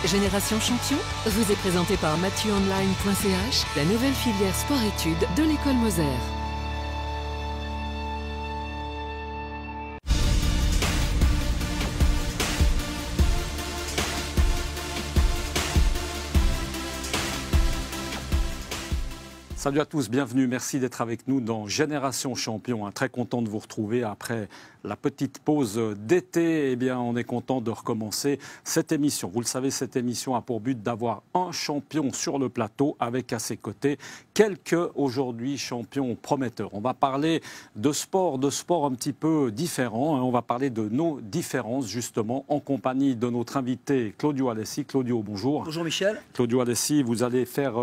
Génération Champion vous est présenté par mathieuonline.ch, la nouvelle filière sport-études de l'école Moser. Salut à tous, bienvenue, merci d'être avec nous dans Génération Champion. Très content de vous retrouver après la petite pause d'été. Eh bien, on est content de recommencer cette émission. Vous le savez, cette émission a pour but d'avoir un champion sur le plateau avec à ses côtés quelques aujourd'hui champions prometteurs. On va parler de sport un petit peu différent. On va parler de nos différences justement en compagnie de notre invité Claudio Alessi. Claudio, bonjour. Bonjour Michel. Claudio Alessi, vous allez faire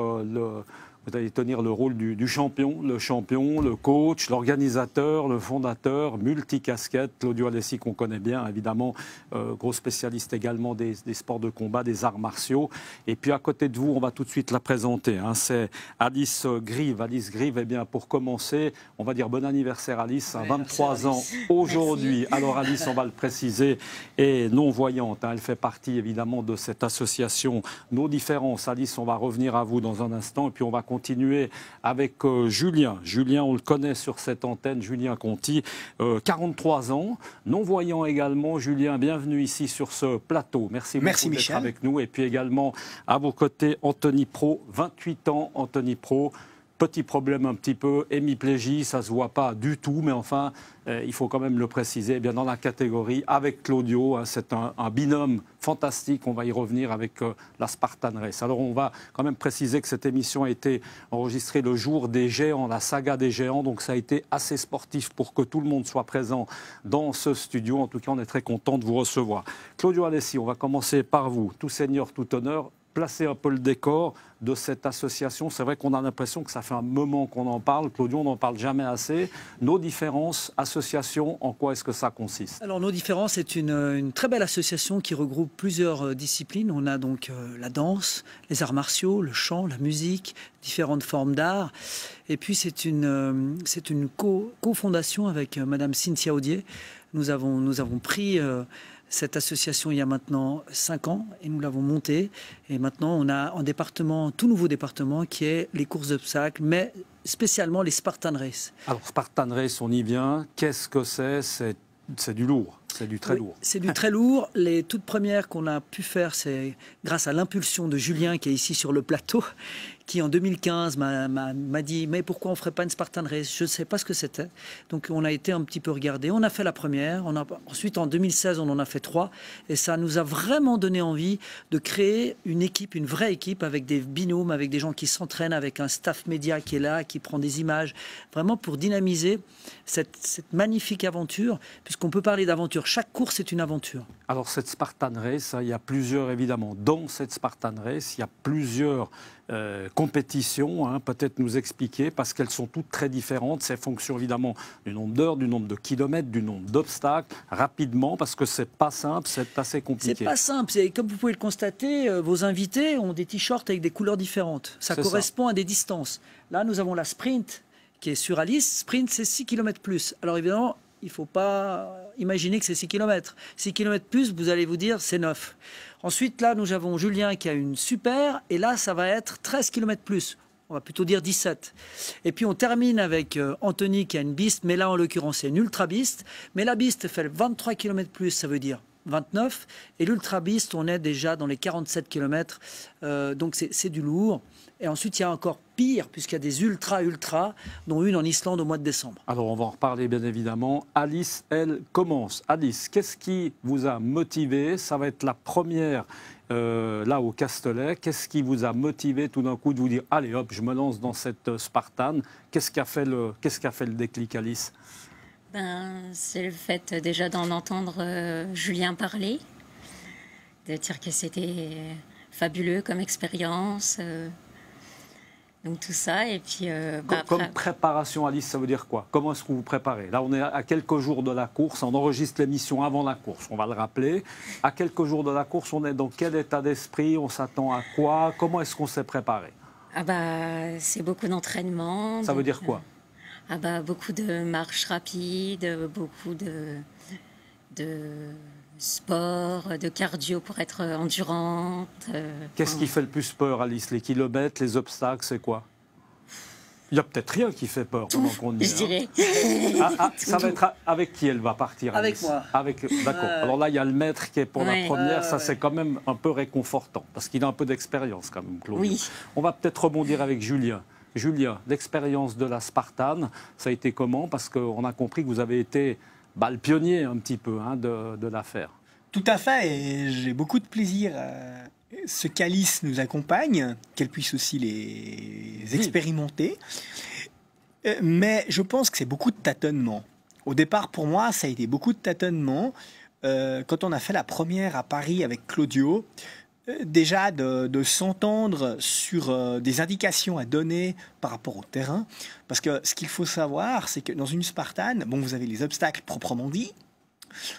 Vous allez tenir le rôle du champion, le coach, l'organisateur, le fondateur, multicasquette. Claudio Alessi, qu'on connaît bien, évidemment, gros spécialiste également des sports de combat, des arts martiaux. Et puis à côté de vous, on va tout de suite la présenter. C'est Alice Grive. Alice Grive, eh bien, pour commencer, on va dire bon anniversaire Alice, 23 ans aujourd'hui. Alors Alice, on va le préciser, est non-voyante. Elle fait partie évidemment de cette association Nos Différences. Alice, on va revenir à vous dans un instant. Et puis on va continuer avec Julien. Julien, on le connaît sur cette antenne, Julien Conti, 43 ans, non-voyant également. Julien, bienvenue ici sur ce plateau. Merci beaucoup d'être avec nous. Et puis également à vos côtés, Anthony Pro, 28 ans. Anthony Pro, petit problème un petit peu, hémiplégie, ça ne se voit pas du tout, mais enfin, il faut quand même le préciser. Eh bien, dans la catégorie avec Claudio, c'est un binôme fantastique. On va y revenir avec la Spartan Race. Alors, on va quand même préciser que cette émission a été enregistrée le jour des géants, la saga des géants. Donc, ça a été assez sportif pour que tout le monde soit présent dans ce studio. En tout cas, on est très content de vous recevoir. Claudio Alessi, on va commencer par vous. Tout seigneur, tout honneur. Placer un peu le décor de cette association. C'est vrai qu'on a l'impression que ça fait un moment qu'on en parle. Claudio, on n'en parle jamais assez. Nos Différences, association, en quoi est-ce que ça consiste? Alors, Nos Différences est une très belle association qui regroupe plusieurs disciplines. On a donc la danse, les arts martiaux, le chant, la musique, différentes formes d'art. Et puis, c'est une co-fondation avec Madame Cynthia Audier. Nous avons pris cette association il y a maintenant 5 ans et nous l'avons montée. Et maintenant, on a un tout nouveau département qui est les courses d'obstacles, mais spécialement les Spartan Race. Alors, Spartan Race, on y vient. Qu'est-ce que c'est? C'est du lourd. C'est du très lourd. C'est du très lourd. Les toutes premières qu'on a pu faire, c'est grâce à l'impulsion de Julien, qui est ici sur le plateau, qui en 2015 m'a dit « Mais pourquoi on ne ferait pas une Spartan Race ?» Je ne sais pas ce que c'était. Donc on a été un petit peu regardé. On a fait la première. Ensuite, en 2016, on en a fait 3. Et ça nous a vraiment donné envie de créer une équipe, une vraie équipe, avec des binômes, avec des gens qui s'entraînent, avec un staff média qui est là, qui prend des images, vraiment pour dynamiser cette magnifique aventure, puisqu'on peut parler d'aventure. Chaque course est une aventure. Alors cette Spartan Race, il y a plusieurs, évidemment, dans cette Spartan Race, il y a plusieurs compétitions, peut-être nous expliquer, parce qu'elles sont toutes très différentes. C'est fonction évidemment du nombre d'heures, du nombre de kilomètres, du nombre d'obstacles, rapidement, parce que c'est pas simple, c'est assez compliqué. C'est pas simple. Comme vous pouvez le constater, vos invités ont des t-shirts avec des couleurs différentes. Ça correspond à des distances. Là, nous avons la sprint qui est sur Alice. Sprint, c'est 6 km plus. Alors évidemment, il ne faut pas imaginer que c'est 6 km. 6 km plus, vous allez vous dire, c'est 9. Ensuite, là, nous avons Julien qui a une super, et là, ça va être 13 km plus. On va plutôt dire 17. Et puis, on termine avec Anthony qui a une Beast, mais là, en l'occurrence, c'est une Ultra Beast. Mais la Beast fait 23 km plus, ça veut dire 29. Et l'Ultra Beast, on est déjà dans les 47 km. Donc, c'est du lourd. Et ensuite, il y a encore pire, puisqu'il y a des ultra, dont une en Islande au mois de décembre. Alors, on va en reparler, bien évidemment. Alice, elle, commence. Alice, qu'est-ce qui vous a motivé? Ça va être la première, là, au Castellet. Qu'est-ce qui vous a motivé, tout d'un coup, de vous dire « Allez, hop, je me lance dans cette Spartan ». Qu'est-ce qui a fait le déclic, Alice? C'est le fait, déjà, d'en entendre Julien parler, de dire que c'était fabuleux comme expérience. Donc tout ça, et puis... Comme préparation, Alice, ça veut dire quoi? Comment est-ce que vous vous préparez? Là, on est à quelques jours de la course, on enregistre l'émission avant la course, on va le rappeler. À quelques jours de la course, on est dans quel état d'esprit? On s'attend à quoi? Comment est-ce qu'on s'est préparé? C'est beaucoup d'entraînement. Ça veut dire quoi? Beaucoup de marches rapides, beaucoup de sport, de cardio pour être endurante. Qu'est-ce qui fait le plus peur, Alice? Les kilomètres, les obstacles, c'est quoi? Il n'y a peut-être rien qui fait peur pendant qu'on y est. Je dirais. Ça va être avec qui elle va partir, Alice? Avec moi. D'accord. Alors là, il y a le maître qui est pour la Ouais. première. Ça, c'est quand même un peu réconfortant, parce qu'il a un peu d'expérience quand même, Claude. Oui. On va peut-être rebondir avec Julien. Julien, l'expérience de la Spartan, ça a été comment? Parce qu'on a compris que vous avez été le pionnier un petit peu de l'affaire. Tout à fait, et j'ai beaucoup de plaisir à ce qu'Alice nous accompagne, qu'elle puisse aussi les expérimenter. Mais je pense que c'est beaucoup de tâtonnements. Au départ, pour moi, ça a été beaucoup de tâtonnements. Quand on a fait la première à Paris avec Claudio, déjà de s'entendre sur des indications à donner par rapport au terrain. Parce que ce qu'il faut savoir, c'est que dans une Spartan, bon, vous avez les obstacles proprement dits,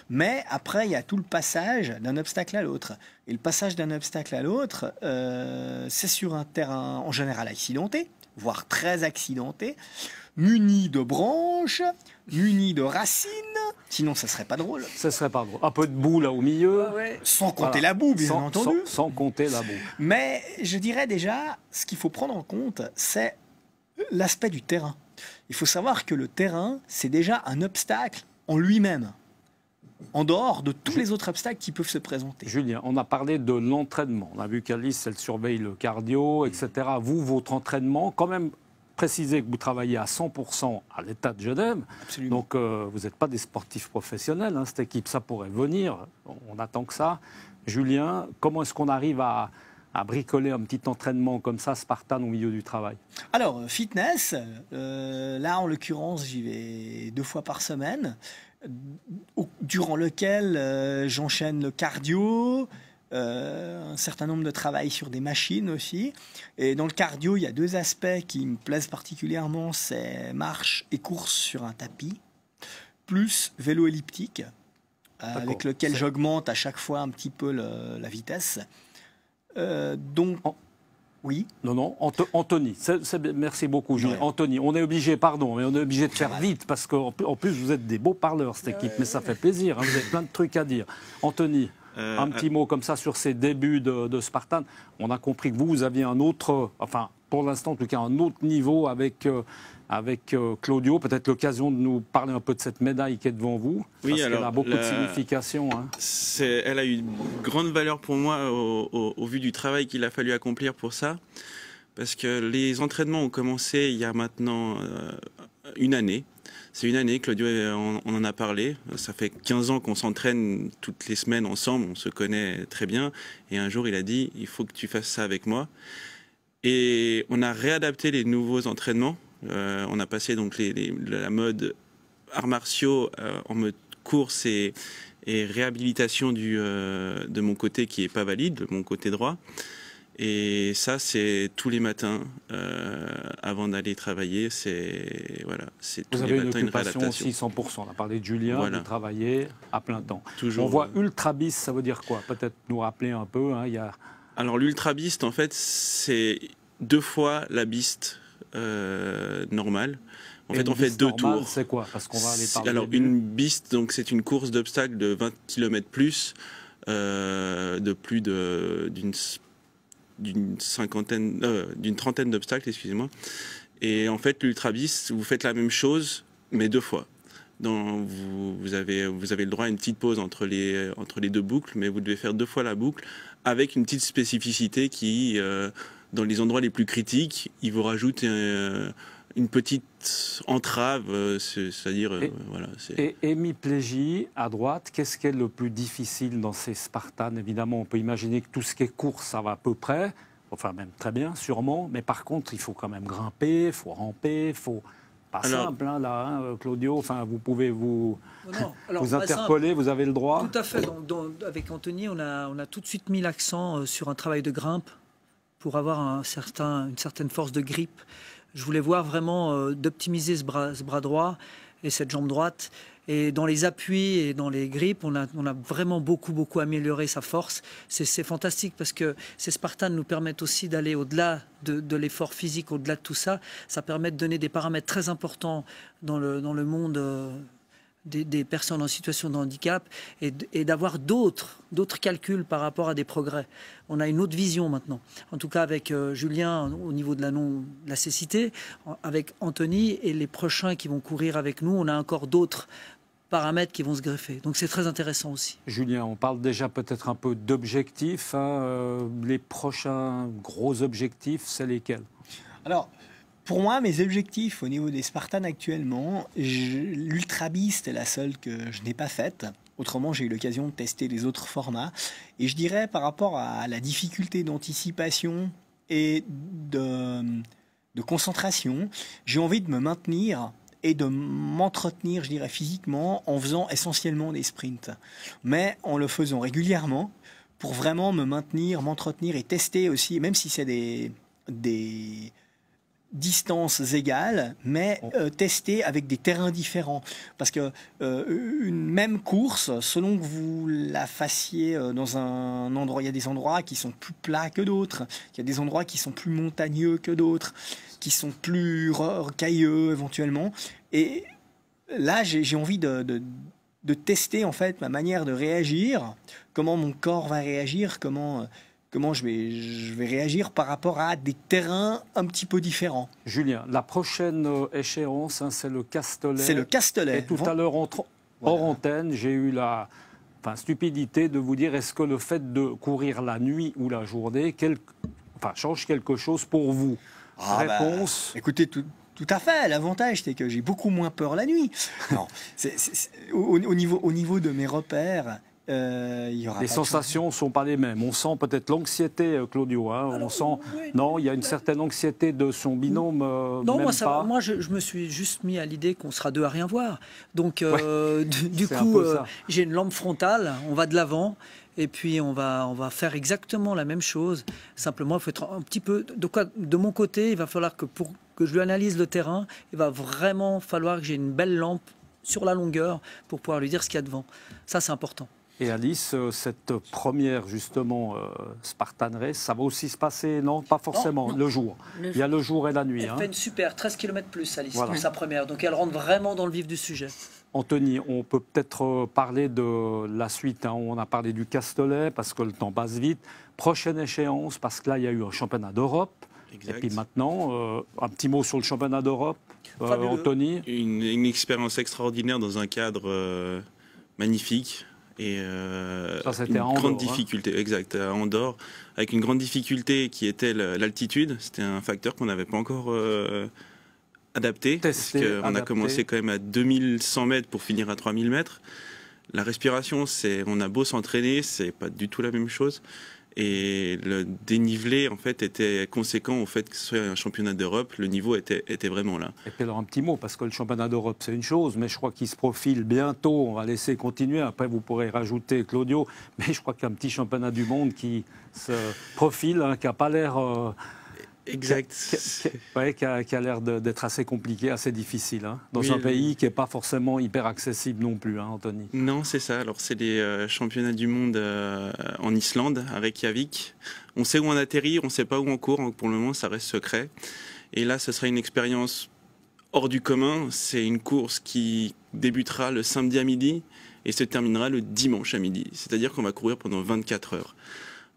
mais après, il y a tout le passage d'un obstacle à l'autre. Et le passage d'un obstacle à l'autre, c'est sur un terrain en général accidenté, voire très accidenté, muni de branches, muni de racines. Sinon, ça serait pas drôle. Ça serait pas drôle. Un peu de boue là au milieu. Sans compter la boue, bien entendu. Sans compter la boue. Mais je dirais déjà, ce qu'il faut prendre en compte, c'est l'aspect du terrain. Il faut savoir que le terrain, c'est déjà un obstacle en lui-même, en dehors de tous les autres obstacles qui peuvent se présenter. Julien, on a parlé de l'entraînement. On a vu qu'Alice, elle surveille le cardio, etc. Vous, votre entraînement, quand même, précisez que vous travaillez à 100% à l'État de Genève. Absolument. Donc, vous n'êtes pas des sportifs professionnels. Cette équipe, ça pourrait venir. On attend que ça. Julien, comment est-ce qu'on arrive à bricoler un petit entraînement comme ça, Spartan, au milieu du travail? Alors, fitness, là, en l'occurrence, j'y vais 2 fois par semaine, durant lequel j'enchaîne le cardio, un certain nombre de travail sur des machines aussi. Et dans le cardio, il y a 2 aspects qui me plaisent particulièrement, c'est marche et course sur un tapis, plus vélo elliptique, avec lequel j'augmente à chaque fois un petit peu la vitesse. Oui. Non, Anthony, merci beaucoup, Julien. Anthony, on est obligé, pardon, mais on est obligé de faire vite, parce qu'en plus, vous êtes des beaux parleurs, cette équipe, mais ça fait plaisir, vous avez plein de trucs à dire. Anthony, un petit mot comme ça sur ces débuts de Spartan. On a compris que vous aviez un autre, enfin, pour l'instant, en tout cas, un autre niveau avec Claudio. Peut-être l'occasion de nous parler un peu de cette médaille qui est devant vous. Oui, parce alors, qu'elle a beaucoup de signification. Elle a eu une grande valeur pour moi au vu du travail qu'il a fallu accomplir pour ça. Parce que les entraînements ont commencé il y a maintenant une année. C'est une année, Claudio, on en a parlé. Ça fait 15 ans qu'on s'entraîne toutes les semaines ensemble, on se connaît très bien. Et un jour, il a dit, il faut que tu fasses ça avec moi. Et on a réadapté les nouveaux entraînements. On a passé donc la mode arts martiaux en mode course et réhabilitation de mon côté qui n'est pas valide, de mon côté droit. Et ça, c'est tous les matins avant d'aller travailler. C'est tous vous les avez matins une une occupation réadaptation. aussi 100%. On a parlé de Julien, Voilà. vous travaillez à plein temps. Toujours, On voit Ultra Bis, ça veut dire quoi? Peut-être nous rappeler un peu. Il y a... Alors l'Ultra Beast, en fait, c'est 2 fois la Beast normale. En fait, on fait 2 tours. C'est quoi? Parce qu'on va aller parler. Alors une Beast, donc c'est une course d'obstacles de 20 km plus, de plus d'une trentaine d'obstacles, excusez-moi. Et en fait, l'Ultra Beast, vous faites la même chose, mais 2 fois. Vous avez le droit à une petite pause entre les 2 boucles, mais vous devez faire 2 fois la boucle, avec une petite spécificité qui, dans les endroits les plus critiques, il vous rajoute une petite entrave, c'est-à-dire... voilà. Et hémiplégie, à droite, qu'est-ce qui est le plus difficile dans ces Spartans? Évidemment, on peut imaginer que tout ce qui est course, ça va à peu près, enfin même très bien, sûrement, mais par contre, il faut quand même grimper, il faut ramper, il faut... Pas simple, Claudio, enfin, vous pouvez vous interpeller, vous avez le droit. Tout à fait. Avec Anthony, on a tout de suite mis l'accent sur un travail de grimpe pour avoir une certaine force de grippe. Je voulais voir vraiment d'optimiser ce bras droit et cette jambe droite. Et dans les appuis et dans les grippes, on a vraiment beaucoup amélioré sa force. C'est fantastique parce que ces Spartans nous permettent aussi d'aller au-delà de l'effort physique, au-delà de tout ça. Ça permet de donner des paramètres très importants dans le monde des personnes en situation de handicap et d'avoir d'autres calculs par rapport à des progrès. On a une autre vision maintenant. En tout cas, avec Julien, au niveau de la cécité, avec Anthony et les prochains qui vont courir avec nous, on a encore d'autres paramètres qui vont se greffer. Donc c'est très intéressant aussi. Julien, on parle déjà peut-être un peu d'objectifs. Les prochains gros objectifs, c'est lesquels? Alors, pour moi, mes objectifs au niveau des Spartans actuellement, l'Ultra Beast est la seule que je n'ai pas faite. Autrement, j'ai eu l'occasion de tester les autres formats. Et je dirais, par rapport à la difficulté d'anticipation et de concentration, j'ai envie de me maintenir et de m'entretenir, je dirais, physiquement, en faisant essentiellement des sprints. Mais en le faisant régulièrement, pour vraiment me maintenir, m'entretenir et tester aussi, même si c'est des distances égales, mais tester avec des terrains différents. Parce que une même course, selon que vous la fassiez dans un endroit, il y a des endroits qui sont plus plats que d'autres, il y a des endroits qui sont plus montagneux que d'autres, qui sont plus rocailleux éventuellement. Et là, j'ai envie de tester en fait ma manière de réagir, comment mon corps va réagir, comment je vais réagir par rapport à des terrains un petit peu différents. Julien, la prochaine échéance, c'est le Castellet. C'est le Castellet. Et tout à l'heure, hors antenne, j'ai eu la stupidité de vous dire, est-ce que le fait de courir la nuit ou la journée change quelque chose pour vous? Réponse. Écoutez, tout à fait. L'avantage, c'est que j'ai beaucoup moins peur la nuit. Non, au niveau de mes repères, les sensations ne sont pas les mêmes. On sent peut-être l'anxiété, Claudio. On sent, non, il y a une certaine anxiété de son binôme. Non, moi, je me suis juste mis à l'idée qu'on sera deux à rien voir. Donc, du coup, j'ai une lampe frontale. On va de l'avant. Et puis, on va faire exactement la même chose. Simplement, il faut être un petit peu... De mon côté, il va falloir que pour que je lui analyse le terrain, il va vraiment falloir que j'ai une belle lampe sur la longueur pour pouvoir lui dire ce qu'il y a devant. Ça, c'est important. Et Alice, cette première, justement, Spartan Race, ça va aussi se passer, non? Pas forcément, non. Le jour. Il y a le jour et la nuit. Elle fait une super 13 km plus, Alice, pour sa première. Donc, elle rentre vraiment dans le vif du sujet. Anthony, on peut peut-être parler de la suite. On a parlé du Castellet, parce que le temps passe vite. Prochaine échéance, parce que là, il y a eu un championnat d'Europe. Exact. Et puis maintenant, un petit mot sur le championnat d'Europe, Anthony. Une expérience extraordinaire dans un cadre magnifique. Et une grande difficulté, exact, à Andorre, avec une grande difficulté qui était l'altitude. C'était un facteur qu'on n'avait pas encore adapté. On a commencé quand même à 2100 mètres pour finir à 3000 mètres. La respiration, on a beau s'entraîner, c'est pas du tout la même chose. Et le dénivelé, en fait, était conséquent au fait que ce soit un championnat d'Europe. Le niveau était vraiment là. Et puis alors un petit mot, parce que le championnat d'Europe, c'est une chose, mais je crois qu'il se profile bientôt. On va laisser continuer. Après, vous pourrez rajouter, Claudio. Mais je crois qu'il y a un petit championnat du monde qui se profile, qui n'a pas l'air... Exact. Qui a l'air d'être assez compliqué, assez difficile, dans un pays qui n'est pas forcément hyper accessible non plus, Anthony. Non, c'est ça. Alors, c'est les championnats du monde en Islande, à Reykjavik. On sait où on atterrit, on ne sait pas où on court. Pour le moment, ça reste secret. Et là, ce sera une expérience hors du commun. C'est une course qui débutera le samedi à midi et se terminera le dimanche à midi. C'est-à-dire qu'on va courir pendant 24 heures.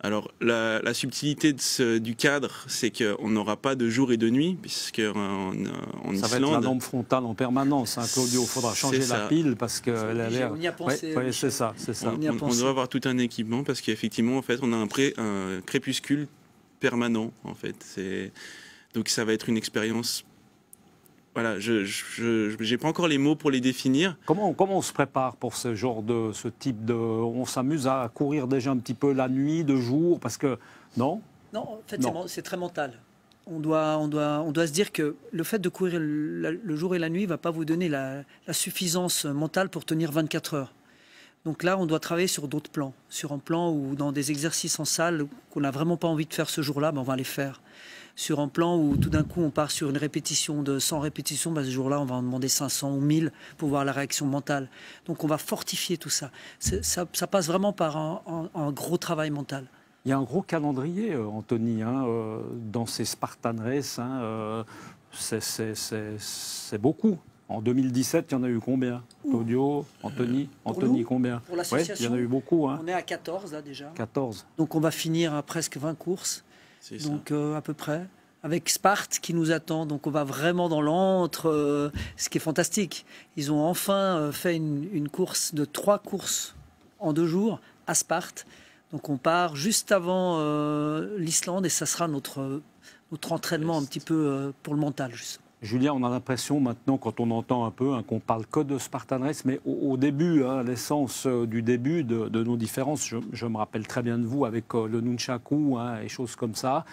Alors, la subtilité du cadre, c'est qu'on n'aura pas de jour et de nuit, puisque en Islande... Ça va être la lampe frontale en permanence, Claudio. Il faudra changer la pile, parce qu'elle a l'air... On y a pensé. C'est ça. On doit avoir tout un équipement, parce qu'effectivement, en fait, on a un crépuscule permanent, en fait. Donc, ça va être une expérience... Voilà, je n'ai pas encore les mots pour les définir. Comment on se prépare pour ce type de... On s'amuse à courir déjà un petit peu la nuit, de jour, parce que... Non, en fait, c'est très mental. On doit se dire que le fait de courir le jour et la nuit ne va pas vous donner la suffisance mentale pour tenir 24 heures. Donc là, on doit travailler sur d'autres plans. Sur un plan où, dans des exercices en salle qu'on n'a vraiment pas envie de faire ce jour-là, on va les faire. Sur un plan où tout d'un coup on part sur une répétition de 100 répétitions, ce jour-là on va en demander 500 ou 1000 pour voir la réaction mentale. Donc on va fortifier tout ça. Ça passe vraiment par un gros travail mental. Il y a un gros calendrier, Anthony, dans ces Spartan Race. C'est beaucoup. En 2017, il y en a eu combien? Claudio, Anthony, combien? Pour l'association, il y en a eu beaucoup. Hein. On est à 14 là déjà. 14. Donc on va finir à presque 20 courses. C'est ça. Donc à peu près. Avec Sparte qui nous attend. Donc on va vraiment dans l'antre, ce qui est fantastique. Ils ont enfin fait une course de 3 courses en 2 jours à Sparte. Donc on part juste avant l'Islande et ça sera notre entraînement un petit peu pour le mental, justement. Julien, on a l'impression maintenant, quand on entend un peu, qu'on parle que de Spartan Race, mais au début, à l'essence du début de nos différences, je me rappelle très bien de vous avec le nunchaku et choses comme ça.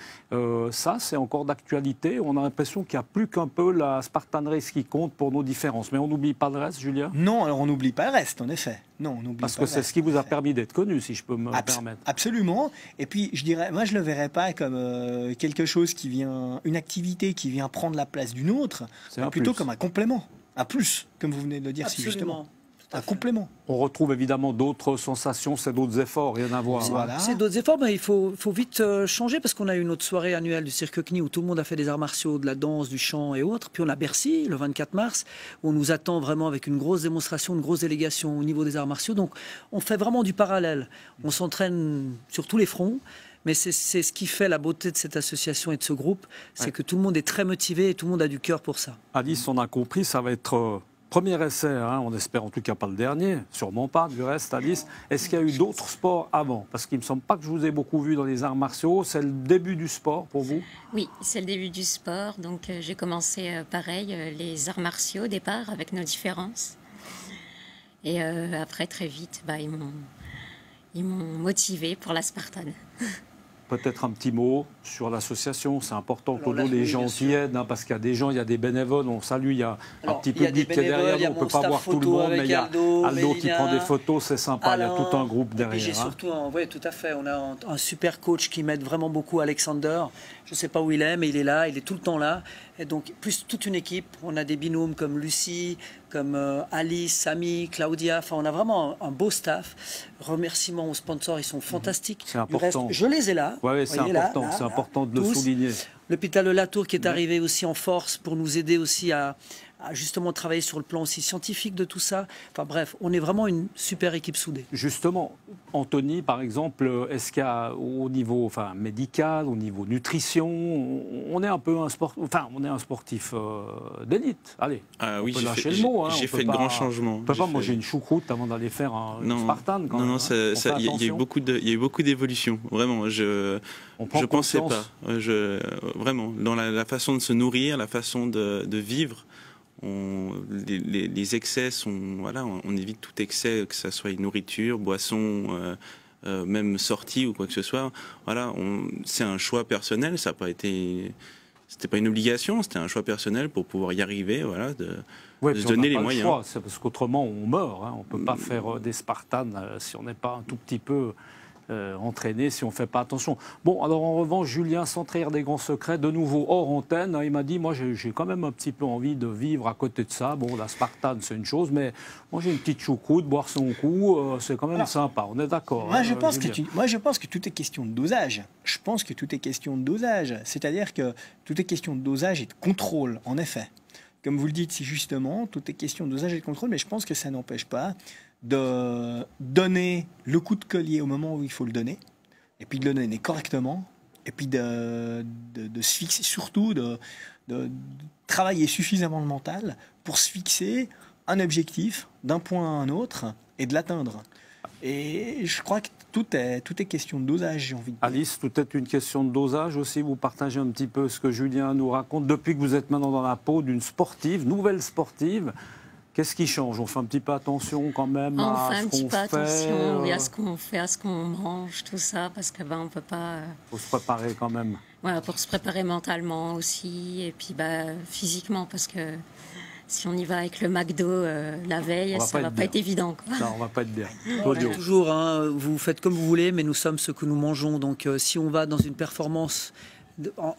Ça, c'est encore d'actualité. On a l'impression qu'il n'y a plus qu'un peu la Spartan Race qui compte pour nos différences. Mais on n'oublie pas le reste, Julien? Non, alors on n'oublie pas le reste, en effet. Non, on n'oublie Parce pas que c'est ce qui vous a permis d'être connu, si je peux me permettre. Absolument. Et puis, je dirais, moi, je ne le verrais pas comme quelque chose qui vient, une activité qui vient prendre la place d'une autre, mais plutôt comme un complément, un plus, comme vous venez de le dire si justement. Un complément. On retrouve évidemment d'autres sensations, c'est d'autres efforts, rien à voir. Voilà. C'est d'autres efforts, mais il faut vite changer parce qu'on a eu notre soirée annuelle du Cirque CNI où tout le monde a fait des arts martiaux, de la danse, du chant et autres. Puis on a Bercy, le 24 mars, où on nous attend vraiment avec une grosse démonstration, une grosse délégation au niveau des arts martiaux. Donc on fait vraiment du parallèle. On s'entraîne sur tous les fronts. Mais c'est ce qui fait la beauté de cette association et de ce groupe, c'est que tout le monde est très motivé et tout le monde a du cœur pour ça. Alice, on a compris, ça va être premier essai, on espère en tout cas pas le dernier, sûrement pas du reste, Alice. Est-ce qu'il y a eu d'autres sports avant? Parce qu'il ne me semble pas que je vous ai beaucoup vu dans les arts martiaux. C'est le début du sport pour vous? Oui, c'est le début du sport. Donc j'ai commencé pareil, les arts martiaux au départ, avec nos différences. Et après, très vite, ils m'ont motivé pour la Spartan. Peut-être un petit mot sur l'association, c'est important pour nous, les gens qui aident, parce qu'il y a des gens, il y a des bénévoles, on salue, il y a un petit public qui est derrière nous, on ne peut pas voir tout le monde, mais il y a Aldo qui prend des photos, c'est sympa, il y a tout un groupe derrière. Et puis j'ai surtout, oui, tout à fait, on a un super coach qui m'aide vraiment beaucoup, Alexander. Je ne sais pas où il est, mais il est là, il est tout le temps là. Et donc, plus toute une équipe, on a des binômes comme Lucie, comme Alice, Samy, Claudia, enfin on a vraiment un beau staff. Remerciements aux sponsors, ils sont fantastiques. C'est important. Je les ai là. Oui, c'est important, c'est important de le souligner. L'hôpital de Latour qui est arrivé aussi en force pour nous aider aussi à justement travailler sur le plan aussi scientifique de tout ça. Enfin bref, on est vraiment une super équipe soudée. Justement, Anthony, par exemple, est-ce qu'il y a au niveau médical, au niveau nutrition, on est un peu un sportif d'élite. Allez, oui, on peut lâcher le mot. J'ai fait de grands changements. On ne peut pas manger une choucroute avant d'aller faire une Spartan. Il y a eu beaucoup d'évolutions. Vraiment, je pensais pas. Vraiment, dans la façon de se nourrir, la façon de vivre. Les excès sont, on évite tout excès, que ce soit nourriture, boisson, même sortie ou quoi que ce soit. C'est un choix personnel, ça n'a pas été, c'était pas une obligation, c'était un choix personnel pour pouvoir y arriver, de se donner les moyens. C'est parce qu'autrement on meurt, on peut pas faire des Spartans si on n'est pas un tout petit peu entraîné, si on ne fait pas attention. Bon, alors en revanche, Julien, sans trahir des grands secrets, de nouveau hors antenne, il m'a dit, moi j'ai quand même un petit peu envie de vivre à côté de ça. Bon, la Spartan, c'est une chose, mais moi j'ai une petite choucroute, boire son coup, c'est quand même sympa, on est d'accord. Moi, je pense que tout est question de dosage. Je pense que tout est question de dosage. C'est-à-dire que tout est question de dosage et de contrôle, en effet. Comme vous le dites si justement, tout est question de dosage et de contrôle, mais je pense que ça n'empêche pas de donner le coup de collier au moment où il faut le donner, et puis de le donner correctement, et puis de se fixer, surtout de travailler suffisamment le mental pour se fixer un objectif d'un point à un autre et de l'atteindre. Et je crois que tout est question de dosage, j'ai envie de dire. Alice, tout est une question de dosage aussi. Vous partagez un petit peu ce que Julien nous raconte. Depuis que vous êtes maintenant dans la peau d'une sportive, nouvelle sportive, qu'est-ce qui change? On fait un petit peu attention quand même à ce qu'on fait. On fait un petit peu attention, oui, à ce qu'on fait, à ce qu'on mange, tout ça, parce que on peut pas. Faut se préparer quand même. Voilà, pour se préparer mentalement aussi, et puis physiquement, parce que si on y va avec le McDo la veille, ça va pas être évident. Quoi. Non, on va pas être bien. Toujours, vous faites comme vous voulez, mais nous sommes ce que nous mangeons. Donc, si on va dans une performance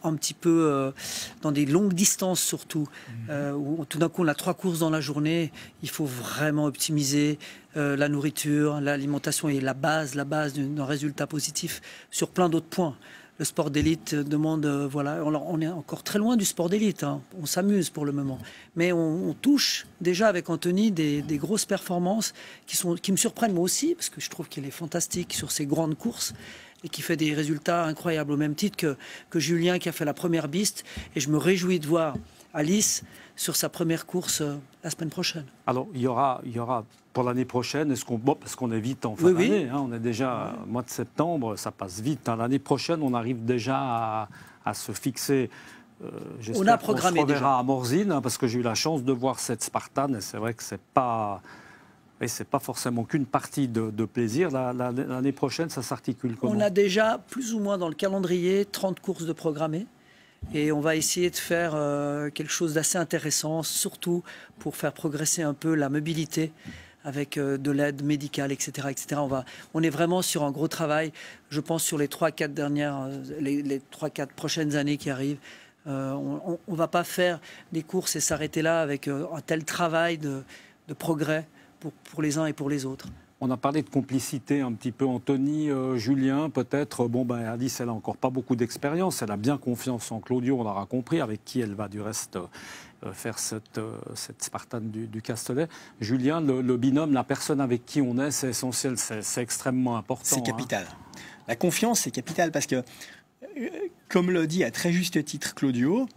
un petit peu dans des longues distances surtout, où tout d'un coup on a 3 courses dans la journée, il faut vraiment optimiser la nourriture, l'alimentation est la base d'un résultat positif sur plein d'autres points. Le sport d'élite demande, voilà, on est encore très loin du sport d'élite. Hein. On s'amuse pour le moment, mais on touche déjà avec Anthony des grosses performances qui me surprennent moi aussi, parce que je trouve qu'il est fantastique sur ses grandes courses et qui fait des résultats incroyables, au même titre que Julien qui a fait la première piste. Et je me réjouis de voir Alice sur sa première course la semaine prochaine. Alors, il y aura pour l'année prochaine, parce qu'on est vite en fin d'année, hein, on est déjà au mois de septembre, ça passe vite. Hein. L'année prochaine, on arrive déjà à se fixer. On a programmé se reverra déjà à Morzine, hein, parce que j'ai eu la chance de voir cette Spartan, et c'est vrai que c'est pas forcément qu'une partie de plaisir. L'année prochaine, ça s'articule comment? On a déjà plus ou moins dans le calendrier 30 courses de programmées. Et on va essayer de faire quelque chose d'assez intéressant, surtout pour faire progresser un peu la mobilité avec de l'aide médicale, etc. etc. On est vraiment sur un gros travail, je pense, sur les 3-4 prochaines années qui arrivent. On ne va pas faire des courses et s'arrêter là avec un tel travail de progrès pour les uns et pour les autres. On a parlé de complicité un petit peu, Anthony, Julien, peut-être. Bon, Alice, elle n'a encore pas beaucoup d'expérience. Elle a bien confiance en Claudio, on l'aura compris, avec qui elle va du reste faire cette Spartan du Castellet. Julien, le binôme, la personne avec qui on est, c'est essentiel, c'est extrêmement important. C'est capital. Hein. La confiance, c'est capital parce que, comme le dit à très juste titre Claudio,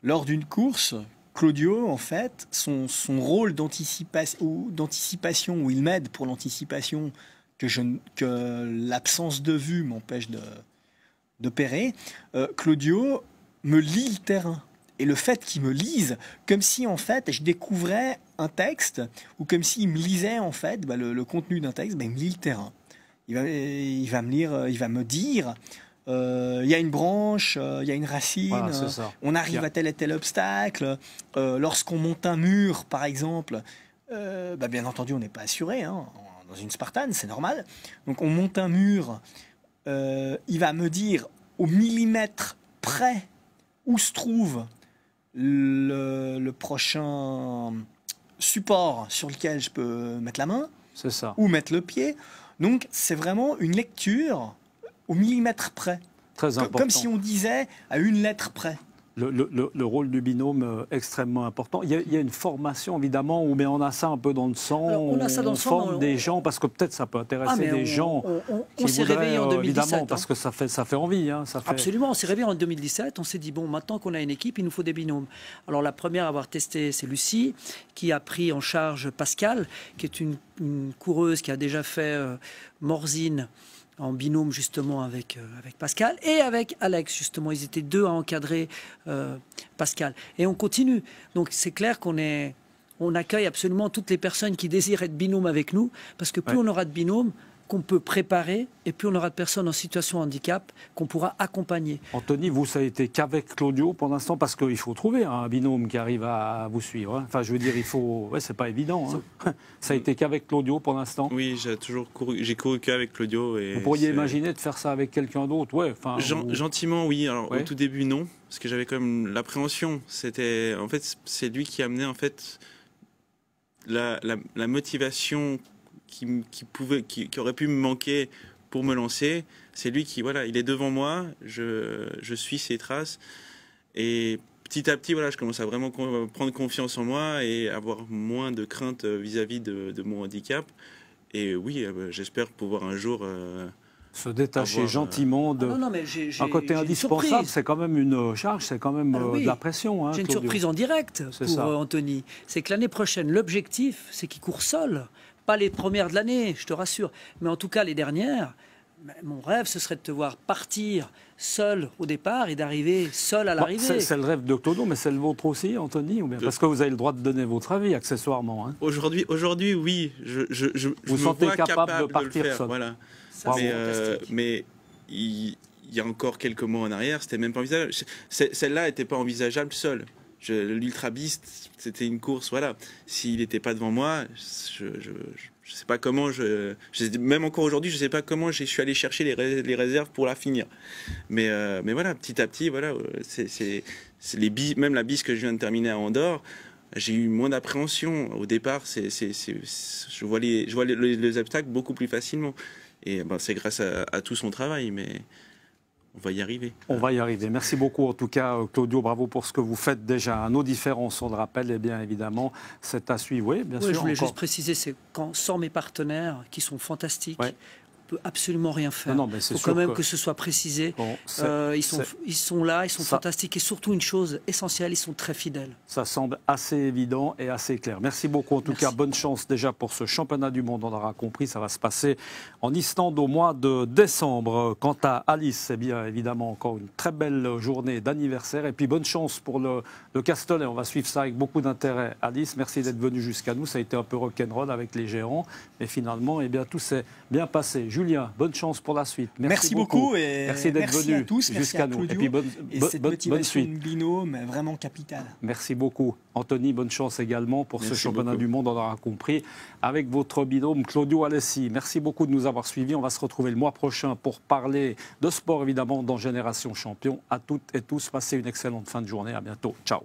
lors d'une course, Claudio, en fait, son rôle d'anticipation, où il m'aide pour l'anticipation que l'absence de vue m'empêche d'opérer, Claudio me lit le terrain. Et le fait qu'il me lise, comme si, en fait, je découvrais un texte, ou comme s'il me lisait, en fait, le contenu d'un texte, il me lit le terrain. Il va me lire, il va me dire... il y a une branche, il y a une racine, voilà, on arrive à tel et tel obstacle. Lorsqu'on monte un mur, par exemple, bien entendu, on n'est pas assuré. Hein, dans une Spartan, c'est normal. Donc, on monte un mur, il va me dire au millimètre près où se trouve le prochain support sur lequel je peux mettre la main, ou mettre le pied. Donc, c'est vraiment une lecture au millimètre près. Très important. Comme si on disait à une lettre près. Le rôle du binôme extrêmement important. Il y a une formation, évidemment, mais on a ça un peu dans le sang. Alors, on a ça dans le sang, forme des gens, parce que peut-être ça peut intéresser des gens on s'est réveillé en 2017. Évidemment, parce que ça fait envie. Hein, Absolument, on s'est réveillé en 2017. On s'est dit, bon, maintenant qu'on a une équipe, il nous faut des binômes. Alors, la première à avoir testé, c'est Lucie, qui a pris en charge Pascal, qui est une coureuse qui a déjà fait Morzine, en binôme justement avec Pascal et avec Alex justement. Ils étaient deux à encadrer Pascal. Et on continue. Donc c'est clair qu'on accueille absolument toutes les personnes qui désirent être binôme avec nous, parce que plus on aura de binômes qu'on peut préparer, et plus on aura de personnes en situation de handicap qu'on pourra accompagner. Anthony, vous, ça a été qu'avec Claudio pour l'instant, parce qu'il faut trouver un binôme qui arrive à vous suivre. Hein. Enfin, je veux dire, il faut... Ouais, c'est pas évident. Hein. Ça a été qu'avec Claudio pour l'instant. Oui, j'ai couru qu'avec Claudio. Et vous pourriez imaginer de faire ça avec quelqu'un d'autre? Ouais, gentiment, oui. Alors, au tout début, non, parce que j'avais quand même l'appréhension. En fait, c'est lui qui amenait en fait la motivation qui aurait pu me manquer pour me lancer. C'est lui qui, il est devant moi, je suis ses traces, et petit à petit, je commence à vraiment prendre confiance en moi et avoir moins de crainte vis-à-vis de mon handicap. Et oui, j'espère pouvoir un jour se détacher gentiment un côté indispensable. C'est quand même une charge, c'est quand même de la pression. Hein, j'ai une surprise en direct pour Anthony. C'est que l'année prochaine, l'objectif, c'est qu'il court seul. Pas les premières de l'année, je te rassure, mais en tout cas les dernières. Mon rêve, ce serait de te voir partir seul au départ et d'arriver seul à l'arrivée. C'est le rêve de Claudio, mais c'est le vôtre aussi, Anthony, ou bien parce que vous avez le droit de donner votre avis accessoirement. Hein. Aujourd'hui, oui, je vous me sentez vois capable de partir le faire, seul. Voilà. Ça, mais il y a encore quelques mois en arrière, c'était même pas envisageable. Celle-là n'était pas envisageable seule. L'Ultra Beast, c'était une course, S'il n'était pas devant moi, je sais pas comment, même encore aujourd'hui, je sais pas comment je suis allé chercher les réserves pour la finir. Mais voilà, petit à petit, c'est même la bise que je viens de terminer à Andorre, j'ai eu moins d'appréhension. Au départ, je vois les obstacles beaucoup plus facilement. Et c'est grâce à tout son travail, mais va y arriver. On va y arriver. Merci beaucoup en tout cas, Claudio. Bravo pour ce que vous faites déjà. Nos différences, on le rappelle, et bien évidemment, c'est à suivre. Oui, bien sûr. Je voulais juste préciser, c'est quand sans mes partenaires, qui sont fantastiques, on peut absolument rien faire. Il faut quand même que ce soit précisé. Bon, ils sont là, ils sont fantastiques. Et surtout, une chose essentielle, ils sont très fidèles. Ça semble assez évident et assez clair. Merci beaucoup. En tout cas, bonne chance déjà pour ce championnat du monde. On aura compris, ça va se passer en Islande au mois de décembre. Quant à Alice, c'est bien évidemment encore une très belle journée d'anniversaire. Et puis bonne chance pour le Castellet. On va suivre ça avec beaucoup d'intérêt. Alice, merci d'être venue jusqu'à nous. Ça a été un peu rock'n'roll avec les géants. Mais finalement, tout s'est bien passé. Julien, bonne chance pour la suite. Merci beaucoup et merci d'être venu jusqu'à nous. Et puis cette motivation de binôme est vraiment capitale. Merci beaucoup. Anthony, bonne chance également pour ce championnat du monde, on aura compris, avec votre binôme Claudio Alessi. Merci beaucoup de nous avoir suivis. On va se retrouver le mois prochain pour parler de sport, évidemment, dans Génération Champion. À toutes et tous, passez une excellente fin de journée. À bientôt. Ciao.